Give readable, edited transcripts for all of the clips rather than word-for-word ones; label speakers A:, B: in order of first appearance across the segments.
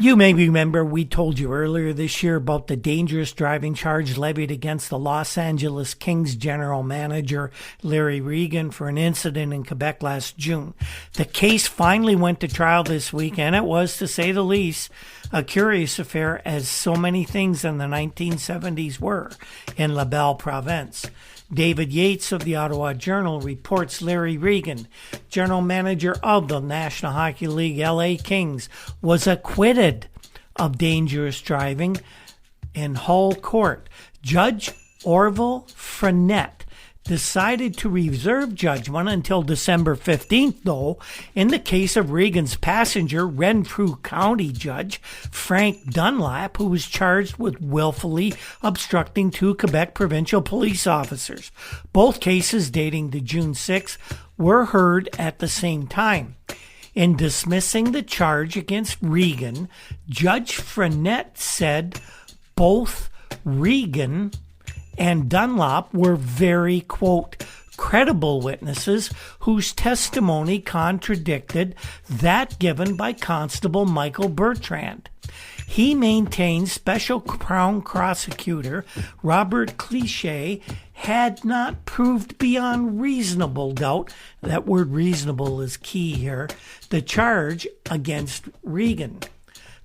A: You may remember we told you earlier this year about the dangerous driving charge levied against the Los Angeles Kings general manager Larry Regan for an incident in Quebec last June. The case finally went to trial this week, and it was, to say the least, a curious affair, as so many things in the 1970s were in La Belle Province. David Yates of the Ottawa Journal reports Larry Regan, general manager of the National Hockey League LA Kings, was acquitted of dangerous driving in Hull Court. Judge Orville Frenette decided to reserve judgment until December 15th, though, in the case of Regan's passenger, Renfrew County Judge Frank Dunlap, who was charged with willfully obstructing two Quebec provincial police officers. Both cases, dating to June 6th, were heard at the same time. In dismissing the charge against Regan, Judge Frenette said both Regan and Dunlop were very, quote, credible witnesses whose testimony contradicted that given by Constable Michael Bertrand. He maintained Special Crown Prosecutor Robert Clichet had not proved beyond reasonable doubt, that word reasonable is key here, the charge against Regan.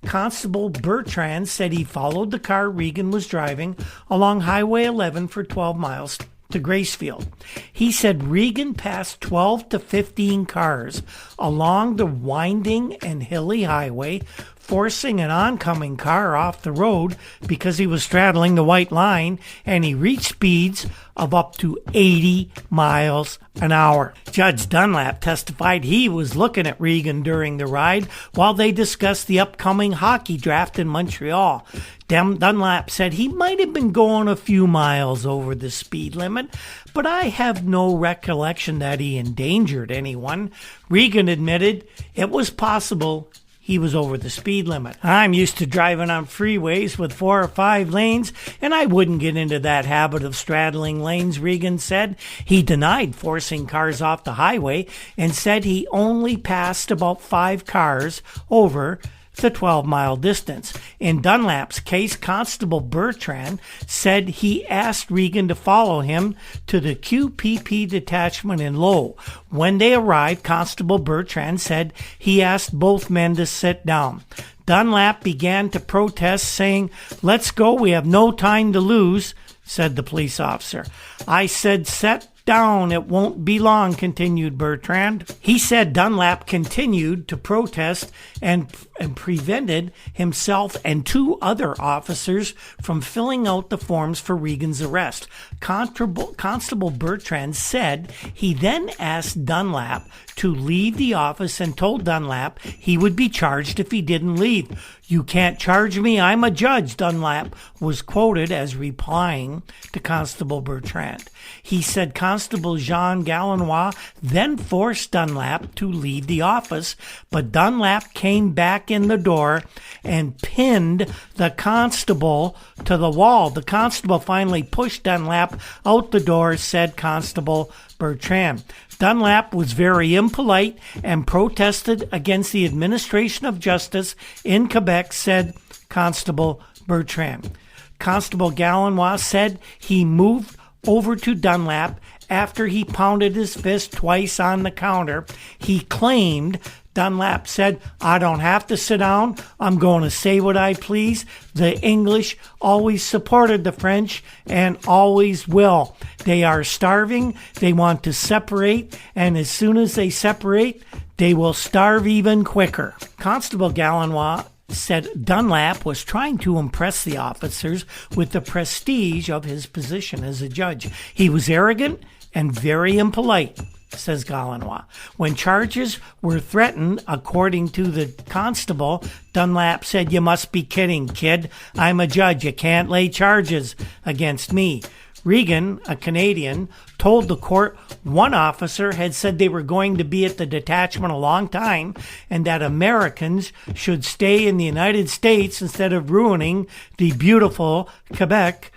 A: Constable Bertrand said he followed the car Regan was driving along Highway 11 for 12 miles to Gracefield. He said Regan passed 12 to 15 cars along the winding and hilly highway, forcing an oncoming car off the road because he was straddling the white line, and he reached speeds of up to 80 miles an hour. Judge Dunlap testified he was looking at Regan during the ride while they discussed the upcoming hockey draft in Montreal. Dunlap said he might have been going a few miles over the speed limit, but I have no recollection that he endangered anyone. Regan admitted it was possible he was over the speed limit. I'm used to driving on freeways with 4 or 5 lanes, and I wouldn't get into that habit of straddling lanes, Regan said. He denied forcing cars off the highway and said he only passed about 5 cars over the 12-mile distance. In Dunlap's case, Constable Bertrand said he asked Regan to follow him to the QPP detachment in Low. When they arrived, Constable Bertrand said he asked both men to sit down. Dunlap began to protest, saying, "Let's go, we have no time to lose," said the police officer. "I said, set down, it won't be long," continued Bertrand. He said Dunlap continued to protest and prevented himself and 2 other officers from filling out the forms for Regan's arrest. Constable Bertrand said he then asked Dunlap to leave the office and told Dunlap he would be charged if he didn't leave. "You can't charge me, I'm a judge," Dunlap was quoted as replying to Constable Bertrand. He said Constable Jean Galinois then forced Dunlap to leave the office, but Dunlap came back in the door and pinned the constable to the wall. The constable finally pushed Dunlap out the door, said Constable Bertrand. Dunlap was very impolite and protested against the administration of justice in Quebec, said Constable Bertrand. Constable Galinois said he moved over to Dunlap after he pounded his fist twice on the counter. He claimed Dunlap said, "I don't have to sit down. I'm going to say what I please. The English always supported the French and always will. They are starving. They want to separate. And as soon as they separate, they will starve even quicker." Constable Galinois said Dunlap was trying to impress the officers with the prestige of his position as a judge. "He was arrogant and very impolite," says Galinois. When charges were threatened, according to the constable, Dunlap said, "You must be kidding, kid. I'm a judge. You can't lay charges against me." Regan, a Canadian, told the court one officer had said they were going to be at the detachment a long time and that Americans should stay in the United States instead of ruining the beautiful Quebec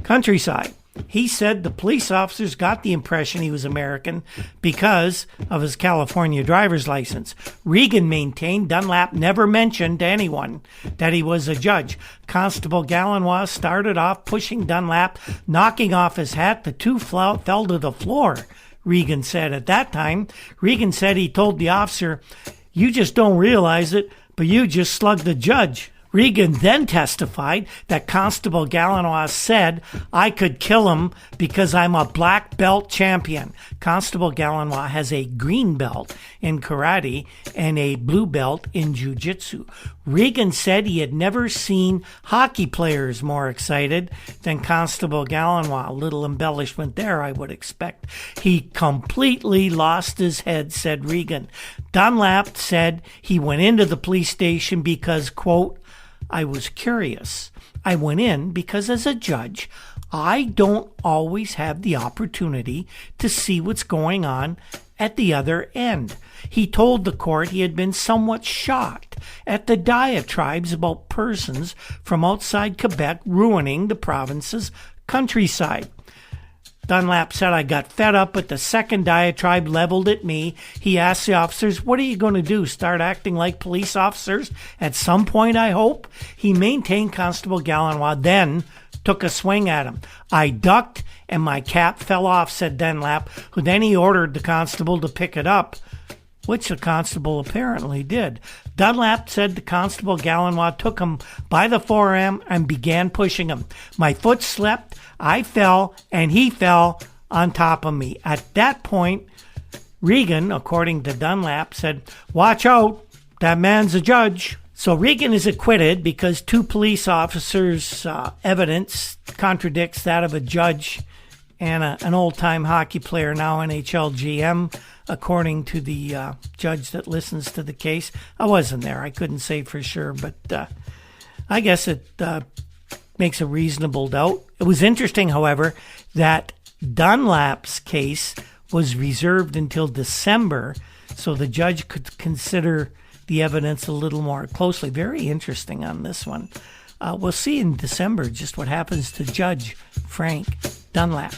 A: countryside. He said the police officers got the impression he was American because of his California driver's license. Regan maintained Dunlap never mentioned to anyone that he was a judge. Constable Galanois started off pushing Dunlap, knocking off his hat. The two fell to the floor, Regan said. At that time, Regan said he told the officer, "You just don't realize it, but you just slugged the judge." Regan then testified that Constable Galanois said, "I could kill him because I'm a black belt champion." Constable Galanois has a green belt in karate and a blue belt in jiu-jitsu. Regan said he had never seen hockey players more excited than Constable Galanois. A little embellishment there, I would expect. He completely lost his head, said Regan. Dunlap said he went into the police station because, quote, "I was curious. I went in because as a judge, I don't always have the opportunity to see what's going on at the other end." He told the court he had been somewhat shocked at the diatribes about persons from outside Quebec ruining the province's countryside. Dunlap said, "I got fed up with the second diatribe leveled at me." He asked the officers, "What are you going to do? Start acting like police officers at some point, I hope?" He maintained Constable Galanois then took a swing at him. "I ducked and my cap fell off," said Dunlap, who then he ordered the constable to pick it up, which the constable apparently did. Dunlap said the Constable Galanois took him by the forearm and began pushing him. "My foot slipped, I fell, and he fell on top of me." At that point, Regan, according to Dunlap, said, "Watch out, that man's a judge." So Regan is acquitted because two police officers' evidence contradicts that of a judge and an old-time hockey player, now NHL GM, according to the judge that listens to the case. I wasn't there. I couldn't say for sure, but I guess it makes a reasonable doubt. It was interesting, however, that Dunlap's case was reserved until December, so the judge could consider the evidence a little more closely. Very interesting on this one. We'll see in December just what happens to Judge Frank Dunlap.